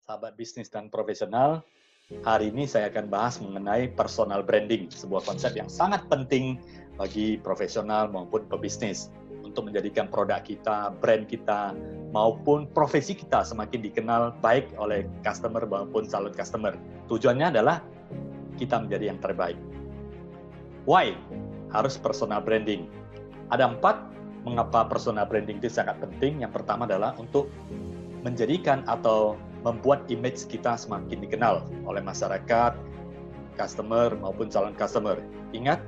Sahabat bisnis dan profesional, hari ini saya akan bahas mengenai personal branding, sebuah konsep yang sangat penting bagi profesional maupun pebisnis untuk menjadikan produk kita, brand kita, maupun profesi kita semakin dikenal baik oleh customer maupun calon customer. Tujuannya adalah kita menjadi yang terbaik. Why? Harus personal branding. Ada 4 mengapa personal branding itu sangat penting. Yang pertama adalah untuk menjadikan atau membuat image kita semakin dikenal oleh masyarakat, customer maupun calon customer. Ingat,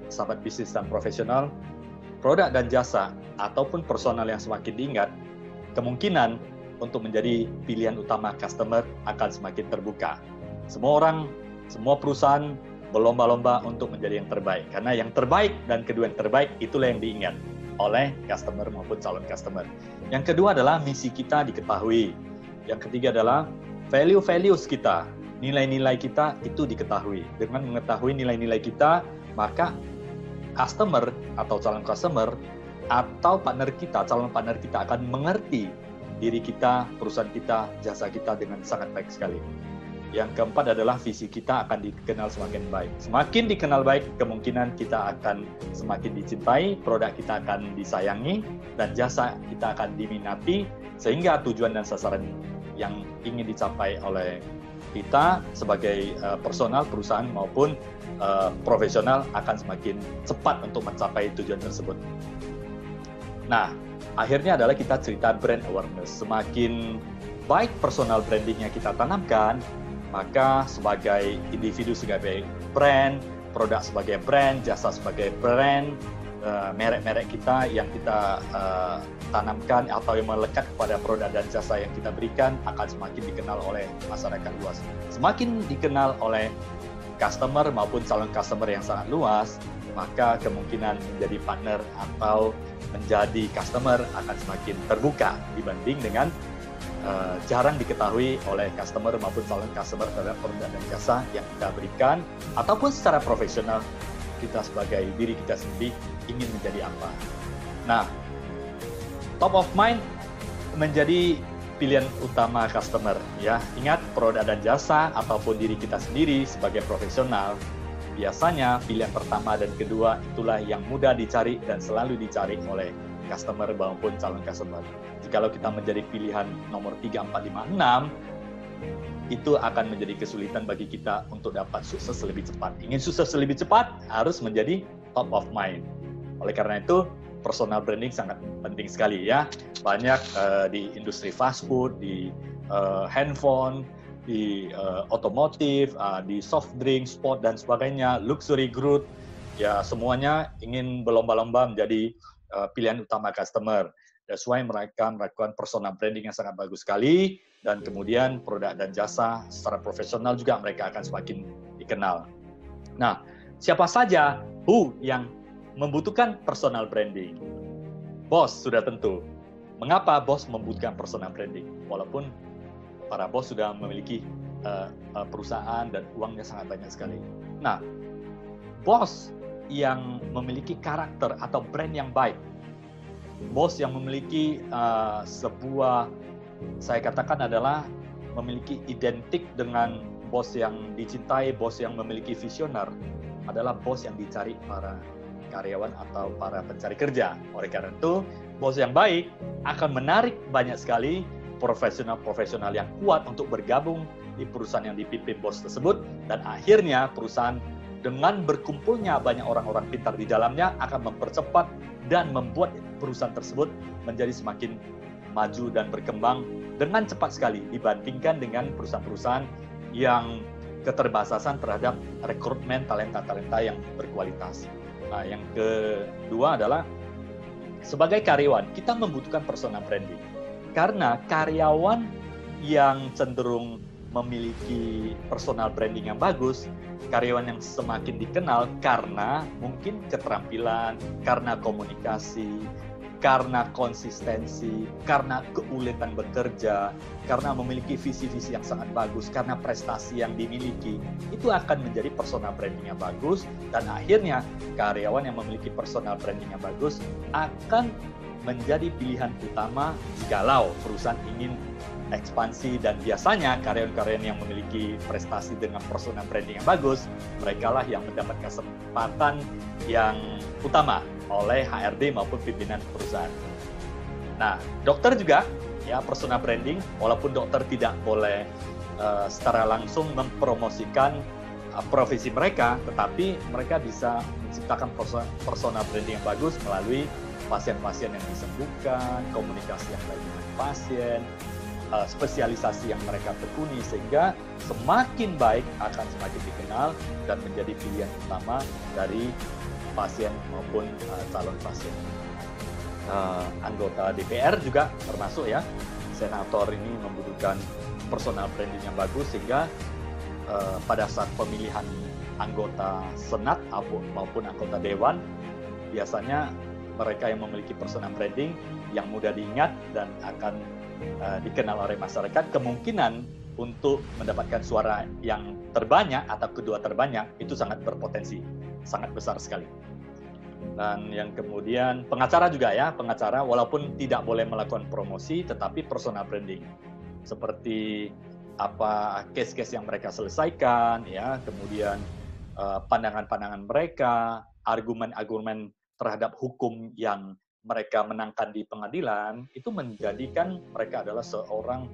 sahabat bisnis dan profesional, produk dan jasa ataupun personal yang semakin diingat, kemungkinan untuk menjadi pilihan utama customer akan semakin terbuka. Semua orang, semua perusahaan berlomba-lomba untuk menjadi yang terbaik. Karena yang terbaik dan kedua yang terbaik itulah yang diingat oleh customer maupun calon customer. Yang kedua adalah misi kita diketahui. Yang ketiga adalah values kita, nilai-nilai kita itu diketahui. Dengan mengetahui nilai-nilai kita, maka customer atau calon customer atau partner kita, calon partner kita akan mengerti diri kita, perusahaan kita, jasa kita dengan sangat baik sekali. Yang keempat adalah visi kita akan dikenal semakin baik. Semakin dikenal baik, kemungkinan kita akan semakin dicintai, produk kita akan disayangi, dan jasa kita akan diminati, sehingga tujuan dan sasaran yang ingin dicapai oleh kita sebagai personal, perusahaan maupun profesional akan semakin cepat untuk mencapai tujuan tersebut. Nah, akhirnya adalah kita cerita brand awareness. Semakin baik personal brandingnya kita tanamkan, maka sebagai individu sebagai brand, produk sebagai brand, jasa sebagai brand, merek-merek kita yang kita tanamkan atau yang melekat kepada produk dan jasa yang kita berikan akan semakin dikenal oleh masyarakat luas. Semakin dikenal oleh customer maupun calon customer yang sangat luas, maka kemungkinan menjadi partner atau menjadi customer akan semakin terbuka dibanding dengan jarang diketahui oleh customer maupun calon customer terhadap produk dan jasa yang kita berikan, ataupun secara profesional kita sebagai diri kita sendiri ingin menjadi apa. Nah, top of mind menjadi pilihan utama customer, ya. Ingat, produk dan jasa ataupun diri kita sendiri sebagai profesional, biasanya pilihan pertama dan kedua itulah yang mudah dicari dan selalu dicari oleh customer maupun calon customer. Jikalau kita menjadi pilihan nomor 3, 4, 5, 6, itu akan menjadi kesulitan bagi kita untuk dapat sukses lebih cepat. Ingin sukses lebih cepat, harus menjadi top of mind. Oleh karena itu, personal branding sangat penting sekali, ya. Banyak di industri fast food, di handphone, di otomotif, di soft drink, sport, dan sebagainya, luxury goods, ya semuanya ingin berlomba-lomba menjadi pilihan utama customer. That's why mereka melakukan personal branding yang sangat bagus sekali, dan kemudian produk dan jasa secara profesional juga mereka akan semakin dikenal. Nah, siapa saja who yang membutuhkan personal branding? Bos sudah tentu. Mengapa bos membutuhkan personal branding? Walaupun para bos sudah memiliki perusahaan dan uangnya sangat banyak sekali. Nah, bos yang memiliki karakter atau brand yang baik, bos yang memiliki sebuah, saya katakan adalah memiliki identik dengan bos yang dicintai, bos yang memiliki visioner, adalah bos yang dicari para karyawan atau para pencari kerja. Oleh karena itu, bos yang baik akan menarik banyak sekali profesional-profesional yang kuat untuk bergabung di perusahaan yang dipimpin bos tersebut, dan akhirnya perusahaan dengan berkumpulnya banyak orang-orang pintar di dalamnya akan mempercepat dan membuat perusahaan tersebut menjadi semakin maju dan berkembang dengan cepat sekali dibandingkan dengan perusahaan-perusahaan yang keterbatasan terhadap rekrutmen talenta-talenta yang berkualitas. Nah, yang kedua adalah sebagai karyawan kita membutuhkan personal branding, karena karyawan yang cenderung memiliki personal branding yang bagus, karyawan yang semakin dikenal karena mungkin keterampilan, karena komunikasi, karena konsistensi, karena keuletan bekerja, karena memiliki visi-visi yang sangat bagus, karena prestasi yang dimiliki, itu akan menjadi personal branding yang bagus, dan akhirnya karyawan yang memiliki personal branding yang bagus akan menjadi pilihan utama jikalau perusahaan ingin ekspansi, dan biasanya karyawan-karyawan yang memiliki prestasi dengan personal branding yang bagus, mereka lah yang mendapat kesempatan yang utama oleh HRD maupun pimpinan perusahaan. Nah, dokter juga ya personal branding, walaupun dokter tidak boleh secara langsung mempromosikan profesi mereka, tetapi mereka bisa menciptakan personal branding yang bagus melalui pasien-pasien yang disembuhkan, komunikasi yang baik dengan pasien, spesialisasi yang mereka tekuni, sehingga semakin baik akan semakin dikenal dan menjadi pilihan utama dari pasien maupun calon pasien. Anggota DPR juga termasuk ya, senator ini membutuhkan personal branding yang bagus, sehingga pada saat pemilihan anggota senat maupun anggota dewan, biasanya mereka yang memiliki personal branding yang mudah diingat dan akan dikenal oleh masyarakat, kemungkinan untuk mendapatkan suara yang terbanyak atau kedua terbanyak itu sangat berpotensi, sangat besar sekali. Dan yang kemudian pengacara juga ya, pengacara walaupun tidak boleh melakukan promosi, tetapi personal branding seperti apa case-case yang mereka selesaikan, ya, kemudian pandangan-pandangan mereka, argumen-argumen terhadap hukum yang mereka menangkan di pengadilan, itu menjadikan mereka adalah seorang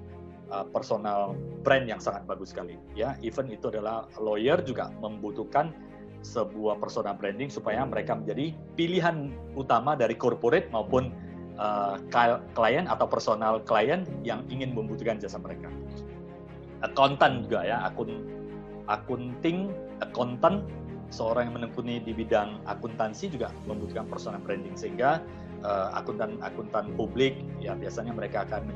personal brand yang sangat bagus sekali. Ya, even itu adalah lawyer juga membutuhkan sebuah personal branding supaya mereka menjadi pilihan utama dari corporate maupun klien atau personal klien yang ingin membutuhkan jasa mereka. Akuntan juga ya, akunting, akuntan, seorang yang menekuni di bidang akuntansi juga membutuhkan personal branding, sehingga akuntan publik ya biasanya mereka akan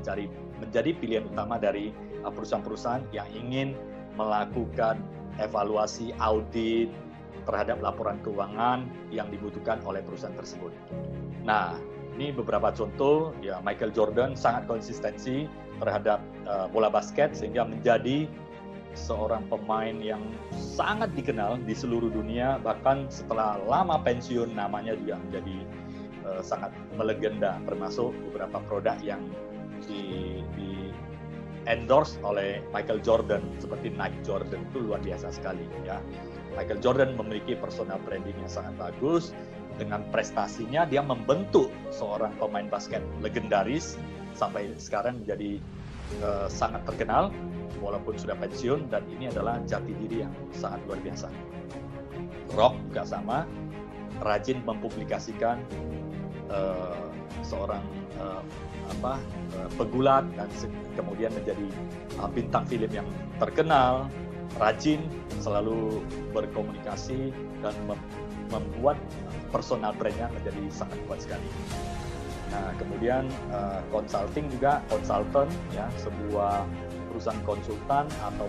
menjadi pilihan utama dari perusahaan-perusahaan yang ingin melakukan evaluasi audit terhadap laporan keuangan yang dibutuhkan oleh perusahaan tersebut. Nah, ini beberapa contoh ya. Michael Jordan sangat konsistensi terhadap bola basket sehingga menjadi seorang pemain yang sangat dikenal di seluruh dunia, bahkan setelah lama pensiun namanya juga menjadi sangat melegenda, termasuk beberapa produk yang di endorse oleh Michael Jordan seperti Nike Jordan itu luar biasa sekali ya. Michael Jordan memiliki personal branding yang sangat bagus. Dengan prestasinya dia membentuk seorang pemain basket legendaris sampai sekarang menjadi sangat terkenal walaupun sudah pensiun, dan ini adalah jati diri yang sangat luar biasa. Rock juga sama, rajin mempublikasikan seorang pegulat dan kemudian menjadi bintang film yang terkenal, rajin selalu berkomunikasi dan membuat personal brand-nya menjadi sangat kuat sekali. Nah, kemudian consulting juga, konsultan ya, sebuah perusahaan konsultan atau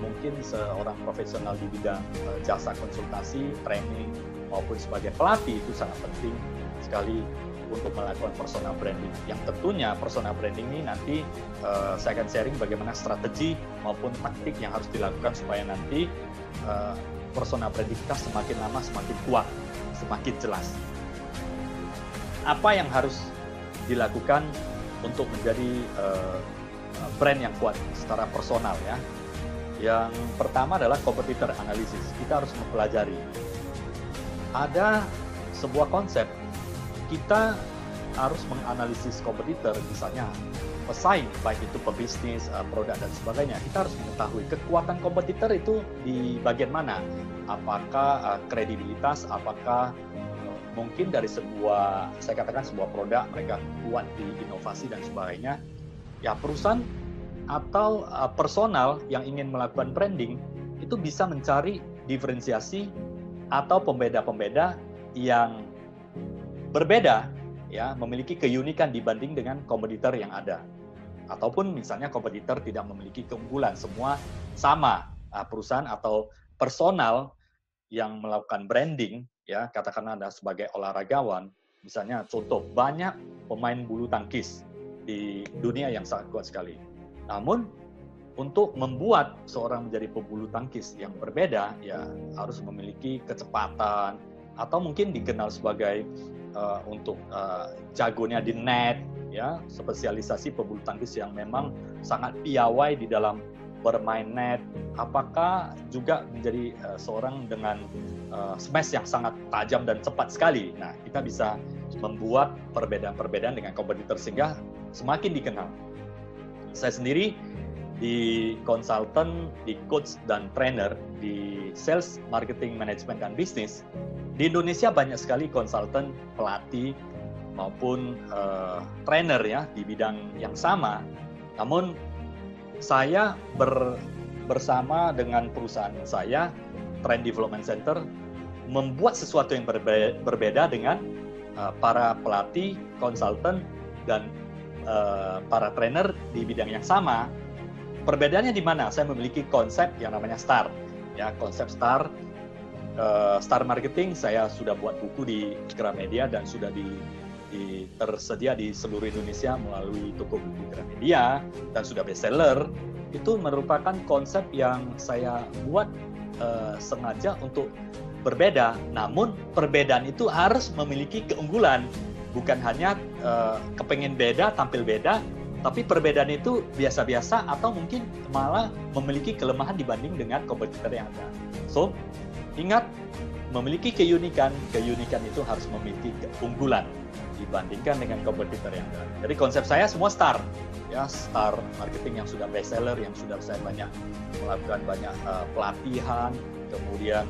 mungkin seorang profesional di bidang jasa konsultasi, training maupun sebagai pelatih, itu sangat penting sekali untuk melakukan personal branding. Yang tentunya personal branding ini nanti saya akan sharing bagaimana strategi maupun taktik yang harus dilakukan supaya nanti personal branding kita semakin lama semakin kuat, semakin jelas. Apa yang harus dilakukan untuk menjadi brand yang kuat secara personal ya? Yang pertama adalah competitor analysis. Kita harus mempelajari. Ada sebuah konsep, kita harus menganalisis kompetitor, misalnya pesaing, baik itu pebisnis, produk dan sebagainya. Kita harus mengetahui kekuatan kompetitor itu di bagian mana. Apakah kredibilitas, apakah mungkin dari sebuah, saya katakan sebuah produk mereka kuat di inovasi dan sebagainya. Ya, perusahaan atau personal yang ingin melakukan branding itu bisa mencari diferensiasi atau pembeda-pembeda yang berbeda ya, memiliki keunikan dibanding dengan kompetitor yang ada. Ataupun misalnya kompetitor tidak memiliki keunggulan, semua sama. Perusahaan atau personal yang melakukan branding ya, katakanlah Anda sebagai olahragawan, misalnya contoh banyak pemain bulu tangkis di dunia yang sangat kuat sekali. Namun untuk membuat seorang menjadi pebulu tangkis yang berbeda ya harus memiliki kecepatan atau mungkin dikenal sebagai untuk jagonya di net ya, spesialisasi pebulu tangkis yang memang sangat piawai di dalam bermain net, apakah juga menjadi seorang dengan smash yang sangat tajam dan cepat sekali. Nah, kita bisa membuat perbedaan-perbedaan dengan kompetitor sehingga semakin dikenal. Saya sendiri di konsultan, di coach dan trainer, di sales, marketing, management, dan bisnis, di Indonesia banyak sekali konsultan, pelatih, maupun trainer ya di bidang yang sama. Namun saya bersama dengan perusahaan saya, Trend Development Center, membuat sesuatu yang berbeda dengan para pelatih, konsultan, dan para trainer di bidang yang sama. Perbedaannya di mana? Saya memiliki konsep yang namanya STAR. Ya, konsep STAR, STAR Marketing, saya sudah buat buku di Gramedia dan sudah tersedia di seluruh Indonesia melalui toko buku Gramedia dan sudah bestseller. Itu merupakan konsep yang saya buat sengaja untuk berbeda. Namun perbedaan itu harus memiliki keunggulan, bukan hanya kepengen beda, tampil beda, tapi perbedaan itu biasa-biasa atau mungkin malah memiliki kelemahan dibanding dengan kompetitor yang ada. So, ingat, memiliki keunikan itu harus memiliki keunggulan dibandingkan dengan kompetitor yang ada. Jadi konsep saya semua STAR, ya, STAR Marketing yang sudah bestseller, yang sudah saya melakukan banyak pelatihan, kemudian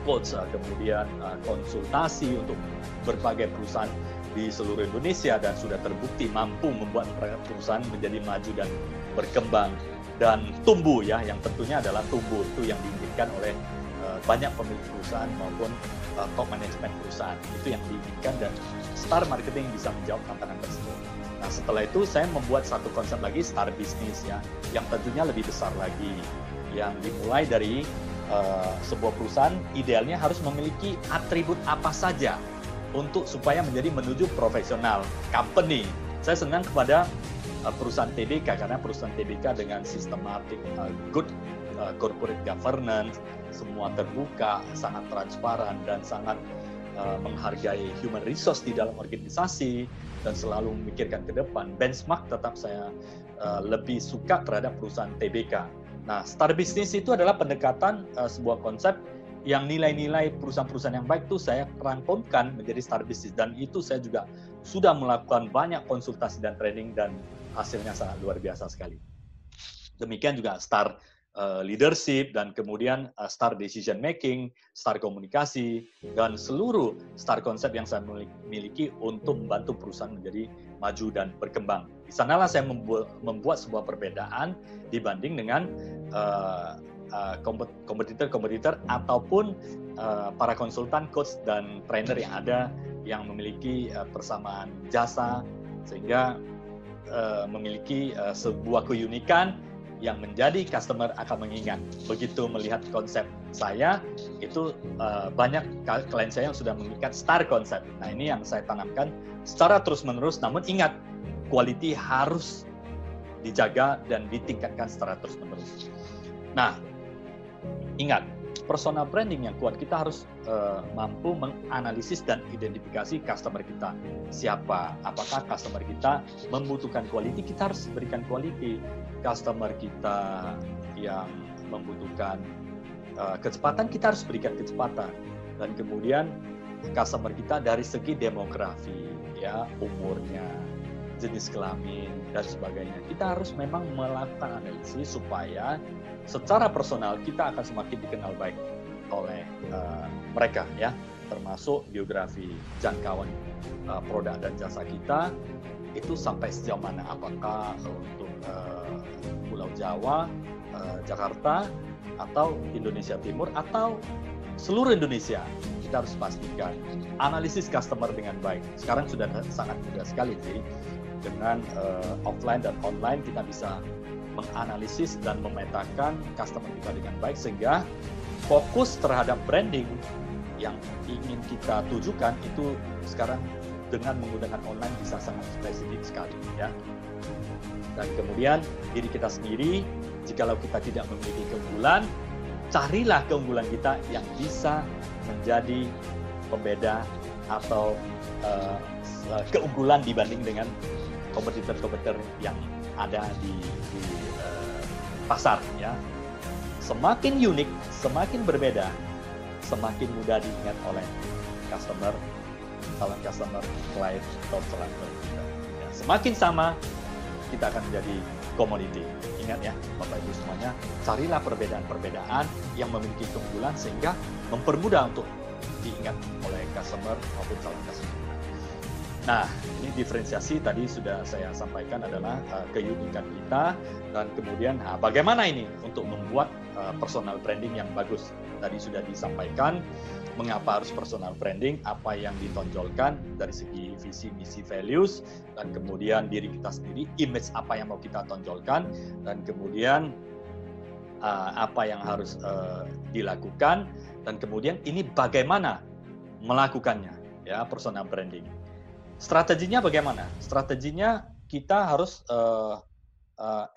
coach, kemudian konsultasi untuk berbagai perusahaan di seluruh Indonesia dan sudah terbukti mampu membuat perusahaan menjadi maju dan berkembang dan tumbuh, ya, yang tentunya adalah tumbuh itu yang diinginkan oleh banyak pemilik perusahaan maupun top manajemen perusahaan. Itu yang diinginkan dan STAR Marketing bisa menjawab tantangan tersebut. Nah, setelah itu saya membuat satu konsep lagi, STAR Business, ya, yang tentunya lebih besar lagi, yang dimulai dari sebuah perusahaan idealnya harus memiliki atribut apa saja untuk supaya menjadi menuju profesional company. Saya senang kepada perusahaan TBK karena perusahaan TBK dengan sistematik good corporate governance, semua terbuka, sangat transparan dan sangat menghargai human resource di dalam organisasi dan selalu memikirkan ke depan. Benchmark tetap saya lebih suka terhadap perusahaan TBK. Nah, STAR Business itu adalah pendekatan sebuah konsep yang nilai-nilai perusahaan-perusahaan yang baik itu saya rangkumkan menjadi STAR Business, dan itu saya juga sudah melakukan banyak konsultasi dan training dan hasilnya sangat luar biasa sekali. Demikian juga STAR Leadership dan kemudian STAR Decision Making, STAR Komunikasi, dan seluruh STAR konsep yang saya miliki untuk membantu perusahaan menjadi maju dan berkembang. Di sanalah saya membuat sebuah perbedaan dibanding dengan kompetitor ataupun para konsultan, coach, dan trainer yang ada yang memiliki persamaan jasa sehingga memiliki sebuah keunikan yang menjadi customer akan mengingat. Begitu melihat konsep saya, itu banyak klien saya yang sudah mengikat STAR konsep. Nah, ini yang saya tanamkan secara terus-menerus, namun ingat, quality harus dijaga dan ditingkatkan secara terus-menerus. Nah, ingat, personal branding yang kuat, kita harus mampu menganalisis dan identifikasi customer kita. Siapa? Apakah customer kita membutuhkan quality? Kita harus berikan quality. Customer kita yang membutuhkan kecepatan, kita harus berikan kecepatan. Dan kemudian customer kita dari segi demografi, ya, umurnya, jenis kelamin, dan sebagainya. Kita harus memang melakukan analisis supaya secara personal kita akan semakin dikenal baik oleh mereka, ya, termasuk biografi, jangkauan produk dan jasa kita itu sampai sejauh mana, apakah untuk Pulau Jawa, Jakarta, atau Indonesia Timur, atau seluruh Indonesia. Kita harus pastikan analisis customer dengan baik. Sekarang sudah sangat mudah sekali sih, dengan offline dan online kita bisa menganalisis dan memetakan customer kita dengan baik sehingga fokus terhadap branding yang ingin kita tujukan itu sekarang dengan menggunakan online bisa sangat spesifik sekali, ya. Dan kemudian diri kita sendiri, jikalau kita tidak memiliki keunggulan, carilah keunggulan kita yang bisa menjadi pembeda atau keunggulan dibanding dengan kompetitor-kompetitor yang ada di pasar, ya. Semakin unik, semakin berbeda, semakin mudah diingat oleh customer, calon customer, client, atau pelanggan kita. Ya, semakin sama, kita akan menjadi komoditi. Ingat ya, Bapak Ibu semuanya, carilah perbedaan-perbedaan yang memiliki keunggulan sehingga mempermudah untuk diingat oleh customer maupun calon customer. Nah, ini diferensiasi tadi sudah saya sampaikan adalah keunikan kita, dan kemudian bagaimana ini untuk membuat personal branding yang bagus. Tadi sudah disampaikan mengapa harus personal branding, apa yang ditonjolkan dari segi visi, misi, values, dan kemudian diri kita sendiri, image apa yang mau kita tonjolkan, dan kemudian apa yang harus dilakukan, dan kemudian ini bagaimana melakukannya, ya, personal branding. Strateginya bagaimana? Strateginya kita harus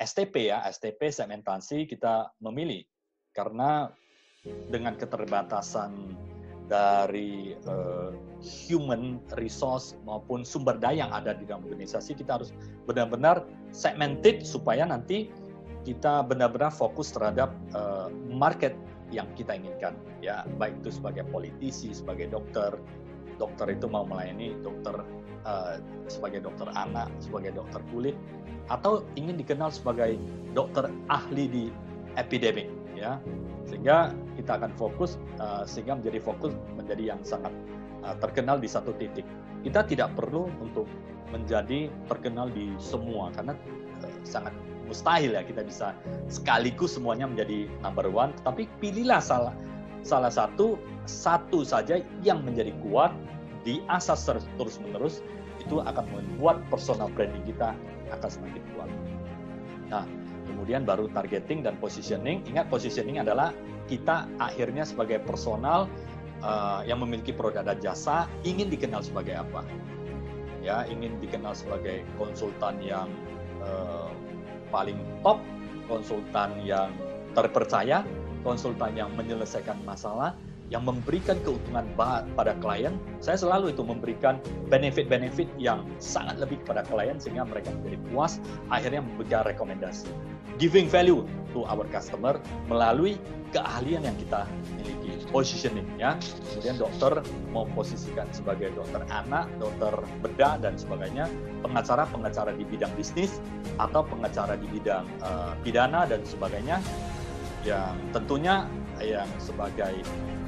STP, ya, STP segmentasi kita memilih, karena dengan keterbatasan dari human resource maupun sumber daya yang ada di dalam organisasi, kita harus benar-benar segmented supaya nanti kita benar-benar fokus terhadap market yang kita inginkan, ya, baik itu sebagai politisi, sebagai dokter itu mau melayani dokter sebagai dokter anak, sebagai dokter kulit, atau ingin dikenal sebagai dokter ahli di epidemik, ya, sehingga kita akan fokus sehingga menjadi yang sangat terkenal di satu titik. Kita tidak perlu untuk menjadi terkenal di semua, karena sangat mustahil, ya, kita bisa sekaligus semuanya menjadi number one. Tapi pilihlah salah satu saja yang menjadi kuat, diasah terus menerus, itu akan membuat personal branding kita akan semakin kuat. Nah, kemudian baru targeting dan positioning. Ingat, positioning adalah kita akhirnya sebagai personal yang memiliki produk dan jasa ingin dikenal sebagai apa, ya, ingin dikenal sebagai konsultan yang paling top, konsultan yang terpercaya, konsultan yang menyelesaikan masalah, yang memberikan keuntungan pada klien. Saya selalu itu memberikan benefit-benefit yang sangat lebih kepada klien sehingga mereka menjadi puas, akhirnya memberikan rekomendasi. Giving value to our customer melalui keahlian yang kita miliki, positioning, ya. Kemudian dokter mau posisikan sebagai dokter anak, dokter bedah dan sebagainya, pengacara di bidang bisnis atau pengacara di bidang pidana dan sebagainya, yang tentunya yang sebagai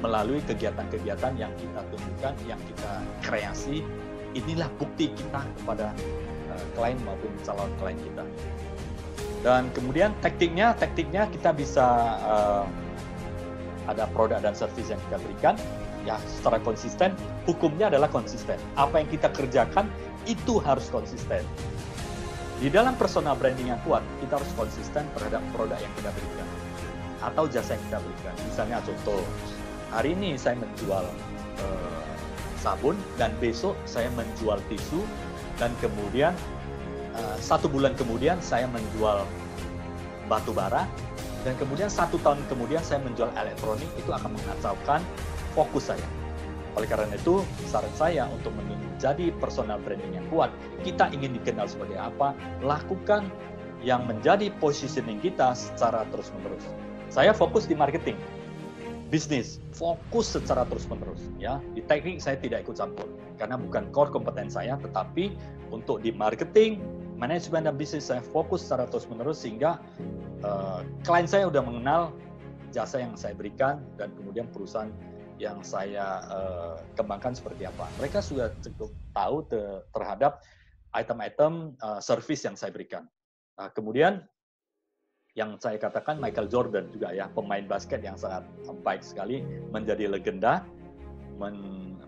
melalui kegiatan-kegiatan yang kita tunjukkan, yang kita kreasi, inilah bukti kita kepada klien maupun calon klien kita. Dan kemudian taktiknya kita bisa ada produk dan service yang kita berikan, ya, secara konsisten. Hukumnya adalah konsisten. Apa yang kita kerjakan itu harus konsisten. Di dalam personal branding yang kuat, kita harus konsisten terhadap produk yang kita berikan atau jasa yang kita berikan. Misalnya contoh, hari ini saya menjual sabun dan besok saya menjual tisu, dan kemudian 1 bulan kemudian saya menjual batu bara, dan kemudian 1 tahun kemudian saya menjual elektronik. Itu akan mengacaukan fokus saya. Oleh karena itu, saran saya untuk menjadi personal branding yang kuat, kita ingin dikenal sebagai apa, lakukan yang menjadi positioning kita secara terus-menerus. Saya fokus di marketing, bisnis, fokus secara terus-menerus, ya. Di teknik saya tidak ikut campur karena bukan core kompeten saya, tetapi untuk di marketing, manajemen dan bisnis saya fokus secara terus-menerus sehingga klien saya udah mengenal jasa yang saya berikan dan kemudian perusahaan yang saya kembangkan seperti apa. Mereka sudah cukup tahu terhadap item-item service yang saya berikan. Nah, kemudian yang saya katakan Michael Jordan juga, ya, pemain basket yang sangat baik sekali, menjadi legenda,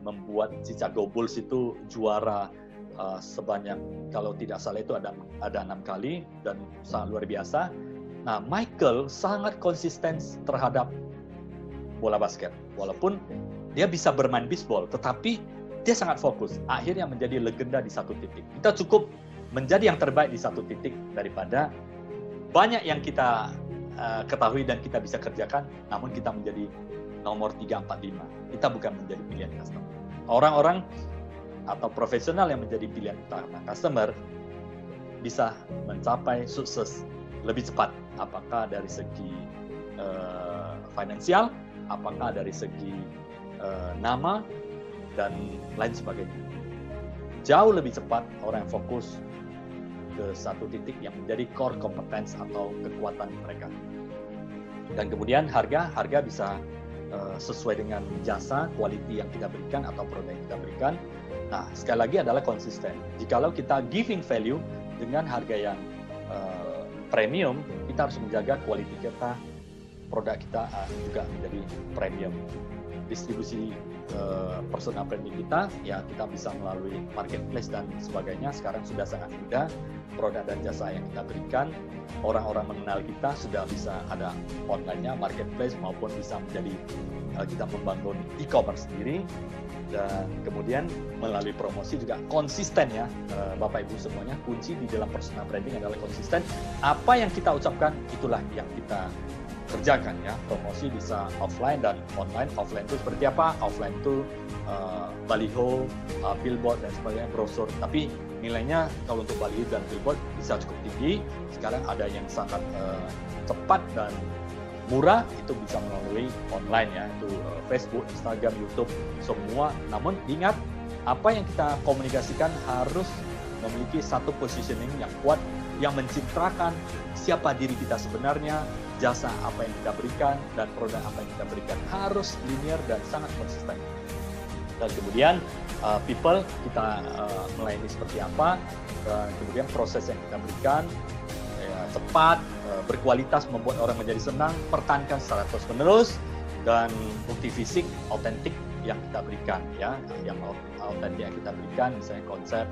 membuat Chicago Bulls itu juara sebanyak, kalau tidak salah itu ada 6 kali dan sangat luar biasa. Nah, Michael sangat konsisten terhadap bola basket, walaupun dia bisa bermain bisbol, tetapi dia sangat fokus. Akhirnya menjadi legenda di satu titik. Kita cukup menjadi yang terbaik di satu titik daripada banyak yang kita ketahui dan kita bisa kerjakan, namun kita menjadi nomor 3, 4, 5. Kita bukan menjadi pilihan customer. Orang-orang atau profesional yang menjadi pilihan utama customer bisa mencapai sukses lebih cepat, apakah dari segi finansial, apakah dari segi nama, dan lain sebagainya. Jauh lebih cepat orang yang fokus ke satu titik yang menjadi core competence atau kekuatan mereka. Dan kemudian harga bisa sesuai dengan jasa, quality yang kita berikan atau produk yang kita berikan. Nah, sekali lagi adalah konsisten. Jikalau kita giving value dengan harga yang premium, kita harus menjaga quality kita, produk kita juga menjadi premium. Distribusi personal branding kita, ya kita bisa melalui marketplace dan sebagainya. Sekarang sudah sangat mudah, produk dan jasa yang kita berikan, orang-orang mengenal kita sudah bisa ada online-nya, marketplace, maupun bisa menjadi kita membangun e-commerce sendiri. Dan kemudian melalui promosi juga konsisten ya, Bapak Ibu semuanya. Kunci di dalam personal branding adalah konsisten. Apa yang kita ucapkan, itulah yang kita kerjakan ya. Promosi bisa offline dan online. Offline itu seperti apa? Offline itu baliho, billboard dan sebagainya, brosur. Tapi nilainya kalau untuk baliho dan billboard bisa cukup tinggi. Sekarang ada yang sangat cepat dan murah, itu bisa melalui online ya, itu Facebook, Instagram, YouTube, semua. Namun ingat, apa yang kita komunikasikan harus memiliki satu positioning yang kuat, yang mencitrakan siapa diri kita sebenarnya, jasa apa yang kita berikan, dan produk apa yang kita berikan. Harus linear dan sangat konsisten. Dan kemudian people kita melayani seperti apa, dan kemudian proses yang kita berikan cepat, berkualitas, membuat orang menjadi senang, pertahankan secara terus-menerus, dan bukti fisik autentik yang kita berikan ya, yang autentik yang kita berikan, misalnya konsep,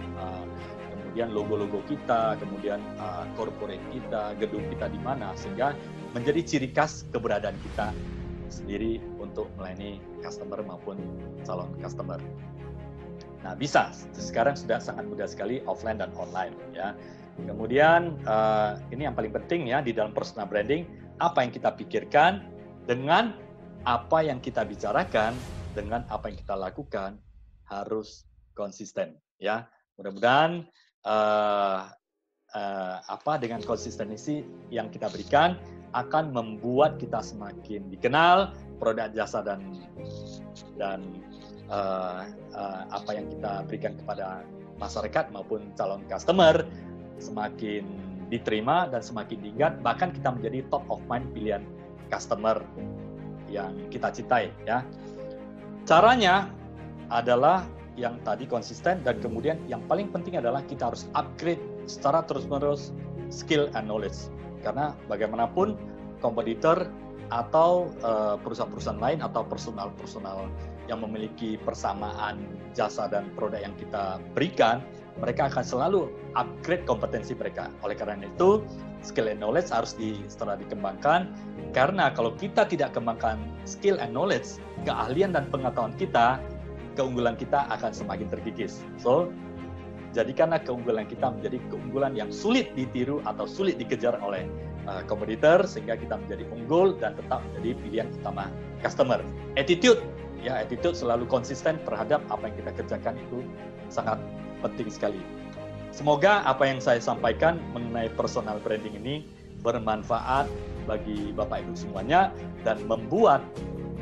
kemudian logo-logo kita, kemudian corporate kita, gedung kita di mana, sehingga menjadi ciri khas keberadaan kita sendiri untuk melayani customer maupun calon customer. Nah, bisa sekarang sudah sangat mudah sekali offline dan online ya. Kemudian ini yang paling penting ya di dalam personal branding, apa yang kita pikirkan dengan apa yang kita bicarakan, dengan apa yang kita lakukan harus konsisten ya. Mudah-mudahan dengan konsistensi yang kita berikan akan membuat kita semakin dikenal, produk jasa dan apa yang kita berikan kepada masyarakat maupun calon customer semakin diterima dan semakin diingat, bahkan kita menjadi top of mind pilihan customer yang kita cintai ya. Caranya adalah yang tadi konsisten, dan kemudian yang paling penting adalah kita harus upgrade secara terus-menerus skill and knowledge. Karena bagaimanapun kompetitor atau perusahaan-perusahaan lain atau personal yang memiliki persamaan jasa dan produk yang kita berikan, mereka akan selalu upgrade kompetensi mereka. Oleh karena itu, skill and knowledge harus setelah dikembangkan, karena kalau kita tidak kembangkan skill and knowledge, keahlian dan pengetahuan kita, keunggulan kita akan semakin terkikis. So, jadikanlah keunggulan kita menjadi keunggulan yang sulit ditiru atau sulit dikejar oleh kompetitor, sehingga kita menjadi unggul dan tetap menjadi pilihan utama customer. Attitude selalu konsisten terhadap apa yang kita kerjakan, itu sangat penting sekali. Semoga apa yang saya sampaikan mengenai personal branding ini bermanfaat bagi Bapak Ibu semuanya dan membuat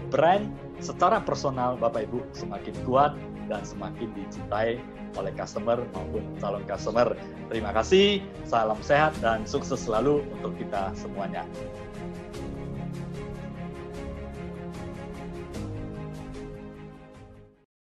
brand secara personal Bapak Ibu semakin kuat dan semakin dicintai oleh customer maupun calon customer. Terima kasih, salam sehat dan sukses selalu untuk kita semuanya.